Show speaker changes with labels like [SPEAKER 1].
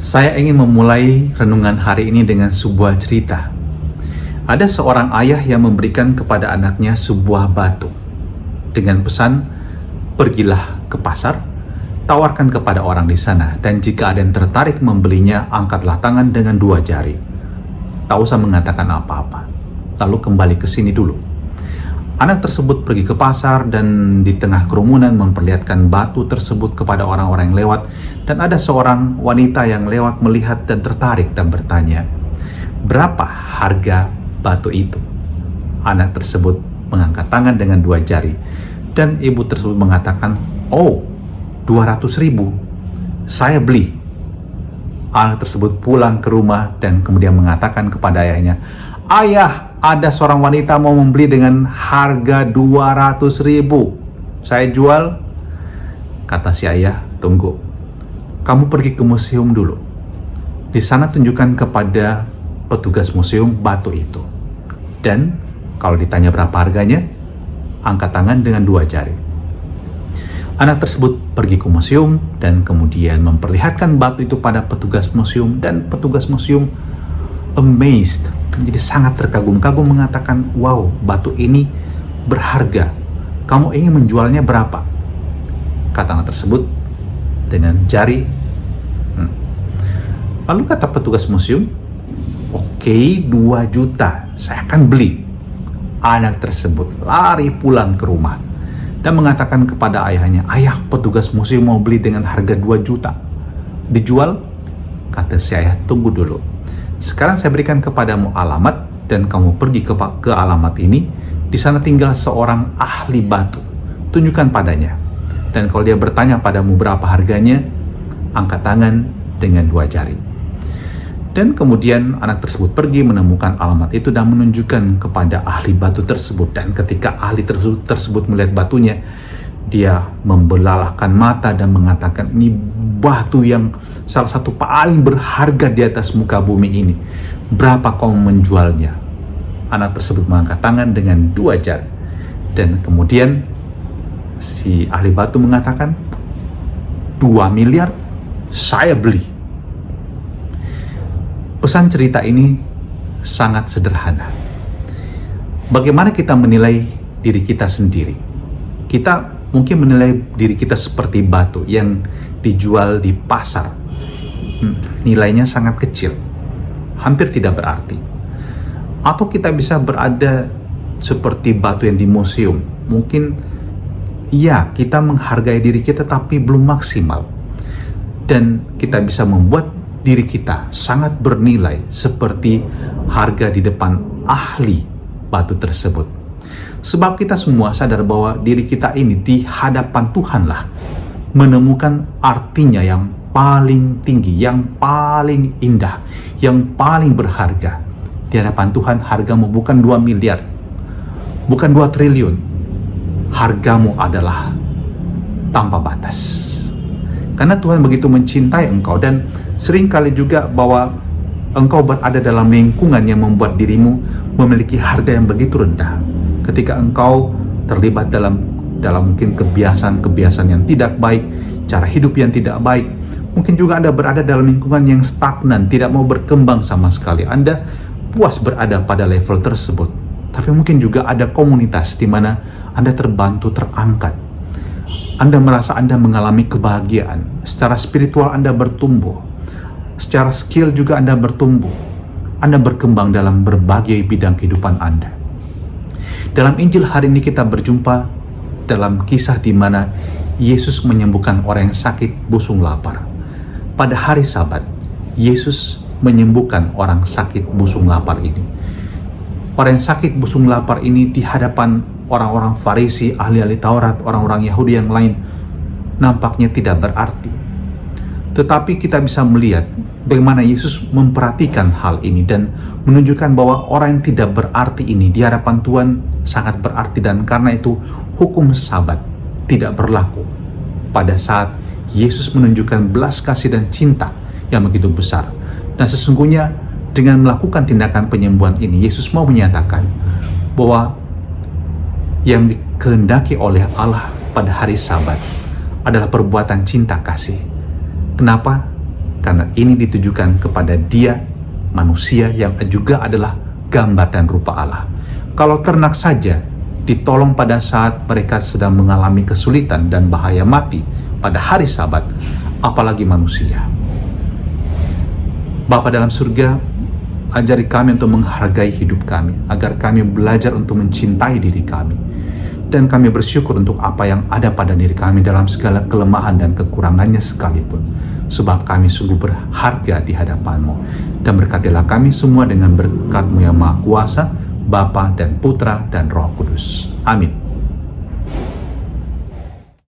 [SPEAKER 1] Saya ingin memulai renungan hari ini dengan sebuah cerita. Ada seorang ayah yang memberikan kepada anaknya sebuah batu dengan pesan, pergilah ke pasar, tawarkan kepada orang di sana, dan jika ada yang tertarik membelinya, angkatlah tangan dengan 2 jari. Tak usah mengatakan apa-apa, lalu kembali ke sini dulu. Anak tersebut pergi ke pasar dan di tengah kerumunan memperlihatkan batu tersebut kepada orang-orang yang lewat, dan ada seorang wanita yang lewat melihat dan tertarik dan bertanya, "Berapa harga batu itu?" Anak tersebut mengangkat tangan dengan 2 jari, dan ibu tersebut mengatakan, "Oh, 200.000, saya beli." Anak tersebut pulang ke rumah dan kemudian mengatakan kepada ayahnya, "Ayah, ada seorang wanita mau membeli dengan harga 200.000. Saya jual." Kata si ayah, "Tunggu, kamu pergi ke museum dulu. Di sana tunjukkan kepada petugas museum batu itu. Dan kalau ditanya berapa harganya, angkat tangan dengan 2 jari." Anak tersebut pergi ke museum dan kemudian memperlihatkan batu itu pada petugas museum, dan petugas museum amazed, jadi sangat terkagum-kagum, mengatakan, "Wow, batu ini berharga. Kamu ingin menjualnya berapa?" Kata anak tersebut dengan jari. Lalu kata petugas museum, "Oke, 2 juta, saya akan beli." Anak tersebut lari pulang ke rumah dan mengatakan kepada ayahnya, "Ayah, petugas museum mau beli dengan harga 2 juta. Dijual?" Kata si ayah, "Tunggu dulu. Sekarang saya berikan kepadamu alamat dan kamu pergi ke alamat ini. Di sana tinggal seorang ahli batu. Tunjukkan padanya. Dan kalau dia bertanya padamu berapa harganya, angkat tangan dengan 2 jari." Dan kemudian anak tersebut pergi menemukan alamat itu dan menunjukkan kepada ahli batu tersebut. Dan ketika ahli tersebut melihat batunya, dia membelalakkan mata dan mengatakan, "Ini batu yang salah satu paling berharga di atas muka bumi ini. Berapa kau menjualnya?" Anak tersebut mengangkat tangan dengan 2 jari. Dan kemudian si ahli batu mengatakan, 2 miliar, saya beli." Pesan cerita ini sangat sederhana. Bagaimana kita menilai diri kita sendiri? Kita mungkin menilai diri kita seperti batu yang dijual di pasar. Nilainya sangat kecil, hampir tidak berarti. Atau kita bisa berada seperti batu yang di museum. Mungkin ya, kita menghargai diri kita tapi belum maksimal. Dan kita bisa membuat diri kita sangat bernilai seperti harga di depan ahli batu tersebut. Sebab kita semua sadar bahwa diri kita ini di hadapan Tuhanlah menemukan artinya yang paling tinggi, yang paling indah, yang paling berharga. Di hadapan Tuhan hargamu bukan 2 miliar, bukan 2 triliun. Hargamu adalah tanpa batas. Karena Tuhan begitu mencintai engkau, dan seringkali juga bahwa engkau berada dalam lingkungan yang membuat dirimu memiliki harga yang begitu rendah. Ketika engkau terlibat dalam mungkin kebiasaan yang tidak baik, cara hidup yang tidak baik, mungkin juga Anda berada dalam lingkungan yang stagnan, tidak mau berkembang sama sekali. Anda puas berada pada level tersebut. Tapi mungkin juga ada komunitas di mana Anda terbantu, terangkat. Anda merasa Anda mengalami kebahagiaan. Secara spiritual Anda bertumbuh. Secara skill juga Anda bertumbuh. Anda berkembang dalam berbagai bidang kehidupan Anda. Dalam Injil hari ini kita berjumpa dalam kisah di mana Yesus menyembuhkan orang yang sakit busung lapar. Pada hari Sabat, Yesus menyembuhkan orang sakit busung lapar ini. Orang yang sakit busung lapar ini di hadapan orang-orang Farisi, ahli-ahli Taurat, orang-orang Yahudi yang lain nampaknya tidak berarti. Tetapi kita bisa melihat bagaimana Yesus memperhatikan hal ini dan menunjukkan bahwa orang yang tidak berarti ini di hadapan Tuhan sangat berarti, dan karena itu hukum Sabat tidak berlaku pada saat Yesus menunjukkan belas kasih dan cinta yang begitu besar. Dan sesungguhnya dengan melakukan tindakan penyembuhan ini, Yesus mau menyatakan bahwa yang dikehendaki oleh Allah pada hari Sabat adalah perbuatan cinta kasih. Kenapa? karena ini ditujukan kepada dia, manusia yang juga adalah gambar dan rupa Allah. Kalau ternak saja ditolong pada saat mereka sedang mengalami kesulitan dan bahaya mati pada hari Sabat, apalagi manusia. Bapa dalam surga, ajari kami untuk menghargai hidup kami, agar kami belajar untuk mencintai diri kami. Dan kami bersyukur untuk apa yang ada pada diri kami dalam segala kelemahan dan kekurangannya sekalipun. Sebab kami sungguh berharga di hadapan-Mu. Dan berkatilah kami semua dengan berkat-Mu yang Maha Kuasa, Bapa dan Putra dan Roh Kudus. Amin.